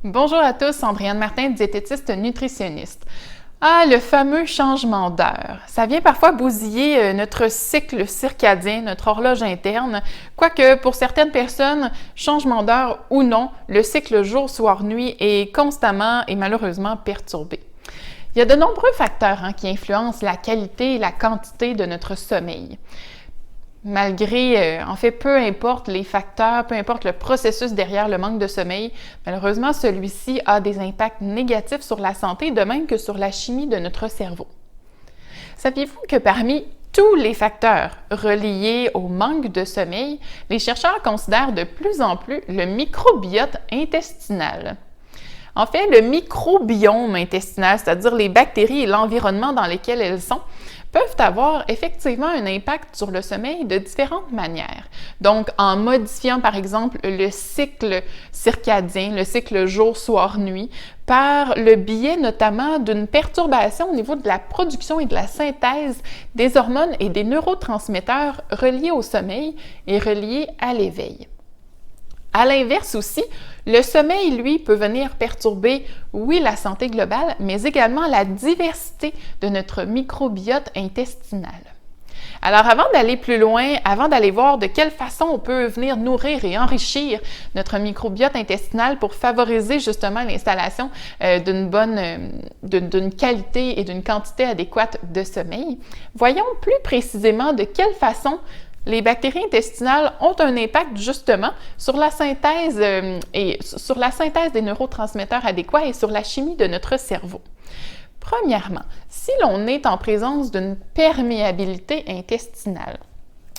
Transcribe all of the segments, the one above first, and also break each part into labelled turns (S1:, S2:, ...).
S1: Bonjour à tous, Sandriane Martin, diététiste nutritionniste. Ah, le fameux changement d'heure. Ça vient parfois bousiller notre cycle circadien, notre horloge interne, quoique pour certaines personnes, changement d'heure ou non, le cycle jour-soir-nuit est constamment et malheureusement perturbé. Il y a de nombreux facteurs qui influencent la qualité et la quantité de notre sommeil. Malgré, peu importe les facteurs, peu importe le processus derrière le manque de sommeil, malheureusement, celui-ci a des impacts négatifs sur la santé, de même que sur la chimie de notre cerveau. Saviez-vous que parmi tous les facteurs reliés au manque de sommeil, les chercheurs considèrent de plus en plus le microbiote intestinal? En fait, le microbiome intestinal, c'est-à-dire les bactéries et l'environnement dans lesquels elles sont, peuvent avoir effectivement un impact sur le sommeil de différentes manières. Donc, en modifiant par exemple le cycle circadien, le cycle jour-soir-nuit, par le biais notamment d'une perturbation au niveau de la production et de la synthèse des hormones et des neurotransmetteurs reliés au sommeil et reliés à l'éveil. À l'inverse aussi, le sommeil, lui, peut venir perturber, oui, la santé globale, mais également la diversité de notre microbiote intestinal. Alors, avant d'aller plus loin, avant d'aller voir de quelle façon on peut venir nourrir et enrichir notre microbiote intestinal pour favoriser justement l'installation d'une qualité et d'une quantité adéquate de sommeil, voyons plus précisément de quelle façon les bactéries intestinales ont un impact justement sur la synthèse des neurotransmetteurs adéquats et sur la chimie de notre cerveau. Premièrement, si l'on est en présence d'une perméabilité intestinale,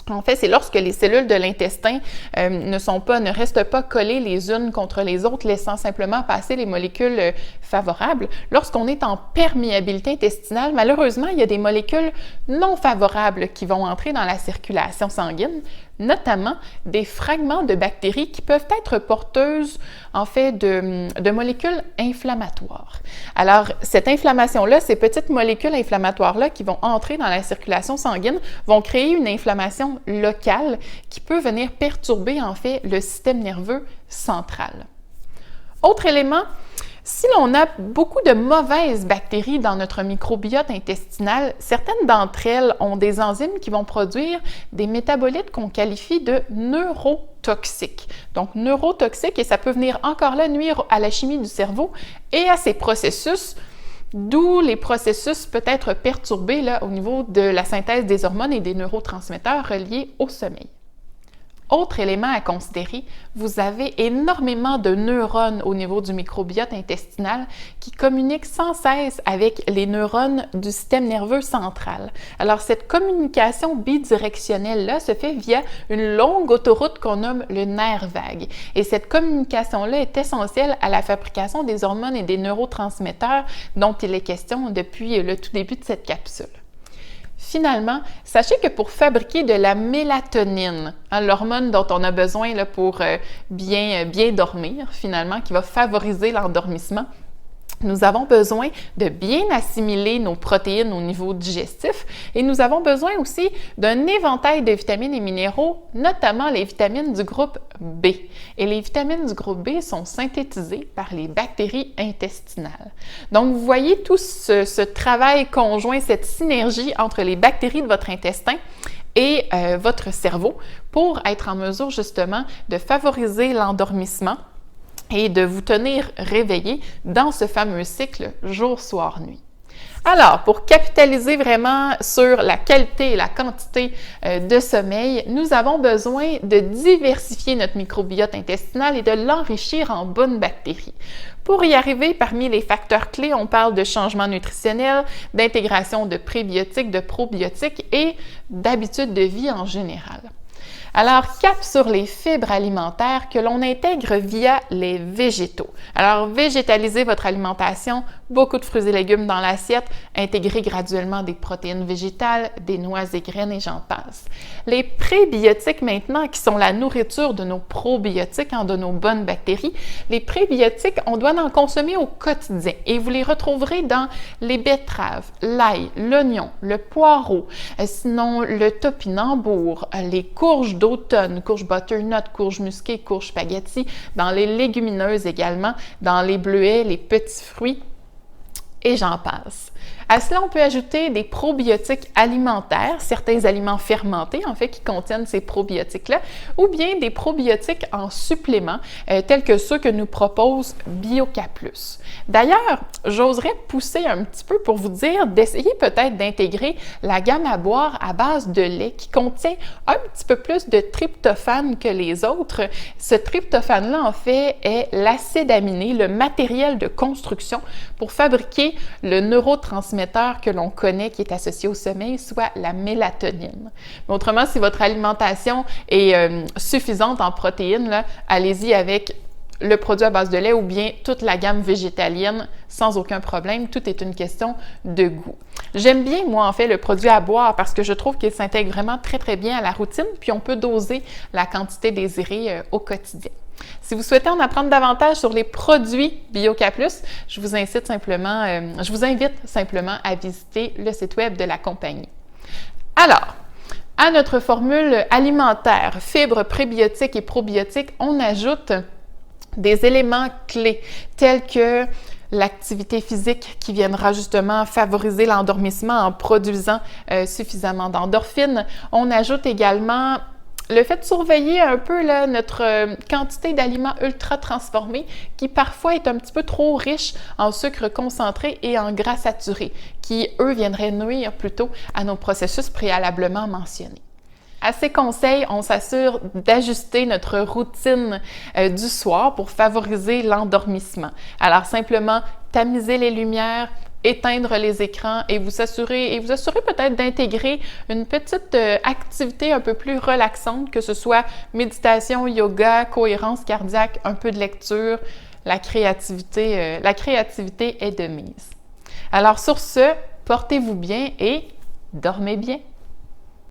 S1: en fait, c'est lorsque les cellules de l'intestin ne restent pas collées les unes contre les autres, laissant simplement passer les molécules favorables. Lorsqu'on est en perméabilité intestinale, malheureusement, il y a des molécules non favorables qui vont entrer dans la circulation sanguine, notamment des fragments de bactéries qui peuvent être porteuses, en fait, de molécules inflammatoires. Alors, cette inflammation-là, ces petites molécules inflammatoires-là qui vont entrer dans la circulation sanguine vont créer une inflammation locale qui peut venir perturber, en fait, le système nerveux central. Autre élément, si l'on a beaucoup de mauvaises bactéries dans notre microbiote intestinal, certaines d'entre elles ont des enzymes qui vont produire des métabolites qu'on qualifie de neurotoxiques. Donc, neurotoxiques, et ça peut venir encore là nuire à la chimie du cerveau et à ses processus, d'où les processus peut être perturbés là, au niveau de la synthèse des hormones et des neurotransmetteurs reliés au sommeil. Autre élément à considérer, vous avez énormément de neurones au niveau du microbiote intestinal qui communiquent sans cesse avec les neurones du système nerveux central. Alors, cette communication bidirectionnelle-là se fait via une longue autoroute qu'on nomme le nerf vague. Et cette communication-là est essentielle à la fabrication des hormones et des neurotransmetteurs dont il est question depuis le tout début de cette capsule. Finalement, sachez que pour fabriquer de la mélatonine, l'hormone dont on a besoin là, pour bien dormir, finalement, qui va favoriser l'endormissement, nous avons besoin de bien assimiler nos protéines au niveau digestif et nous avons besoin aussi d'un éventail de vitamines et minéraux, notamment les vitamines du groupe B. Et les vitamines du groupe B sont synthétisées par les bactéries intestinales. Donc, vous voyez tout ce travail conjoint, cette synergie entre les bactéries de votre intestin et votre cerveau pour être en mesure justement de favoriser l'endormissement et de vous tenir réveillé dans ce fameux cycle jour-soir-nuit. Alors, pour capitaliser vraiment sur la qualité et la quantité de sommeil, nous avons besoin de diversifier notre microbiote intestinal et de l'enrichir en bonnes bactéries. Pour y arriver, parmi les facteurs clés, on parle de changement nutritionnel, d'intégration de prébiotiques, de probiotiques et d'habitudes de vie en général. Alors, cap sur les fibres alimentaires que l'on intègre via les végétaux. Alors, végétalisez votre alimentation, beaucoup de fruits et légumes dans l'assiette, intégrez graduellement des protéines végétales, des noix et graines et j'en passe. Les prébiotiques maintenant, qui sont la nourriture de nos probiotiques, de nos bonnes bactéries, les prébiotiques, on doit en consommer au quotidien et vous les retrouverez dans les betteraves, l'ail, l'oignon, le poireau, sinon le topinambour, les courges d'automne, courge butternut, courge musquée, courge spaghetti, dans les légumineuses également, dans les bleuets, les petits fruits, et j'en passe. À cela, on peut ajouter des probiotiques alimentaires, certains aliments fermentés, en fait, qui contiennent ces probiotiques-là, ou bien des probiotiques en supplément, tels que ceux que nous propose Bioca+. D'ailleurs, j'oserais pousser un petit peu pour vous dire d'essayer peut-être d'intégrer la gamme à boire à base de lait qui contient un petit peu plus de tryptophane que les autres. Ce tryptophane-là, en fait, est l'acide aminé, le matériel de construction pour fabriquer le neurotransmetteur que l'on connaît qui est associé au sommeil, soit la mélatonine. Mais autrement, si votre alimentation est suffisante en protéines, là, allez-y avec le produit à base de lait ou bien toute la gamme végétalienne sans aucun problème. Tout est une question de goût. J'aime bien, moi, en fait, le produit à boire parce que je trouve qu'il s'intègre vraiment très, très bien à la routine, puis on peut doser la quantité désirée au quotidien. Si vous souhaitez en apprendre davantage sur les produits Bioca+, je vous invite simplement à visiter le site web de la compagnie. Alors, à notre formule alimentaire, fibres, prébiotiques et probiotiques, on ajoute des éléments clés tels que l'activité physique qui viendra justement favoriser l'endormissement en produisant suffisamment d'endorphines. On ajoute également le fait de surveiller un peu là, notre quantité d'aliments ultra transformés qui parfois est un petit peu trop riche en sucre concentré et en gras saturés, qui eux viendraient nuire plutôt à nos processus préalablement mentionnés. À ces conseils, on s'assure d'ajuster notre routine du soir pour favoriser l'endormissement. Alors simplement tamiser les lumières, éteindre les écrans et vous assurer peut-être d'intégrer une petite activité un peu plus relaxante, que ce soit méditation, yoga, cohérence cardiaque, un peu de lecture. La créativité est de mise. Alors sur ce, portez-vous bien et dormez bien.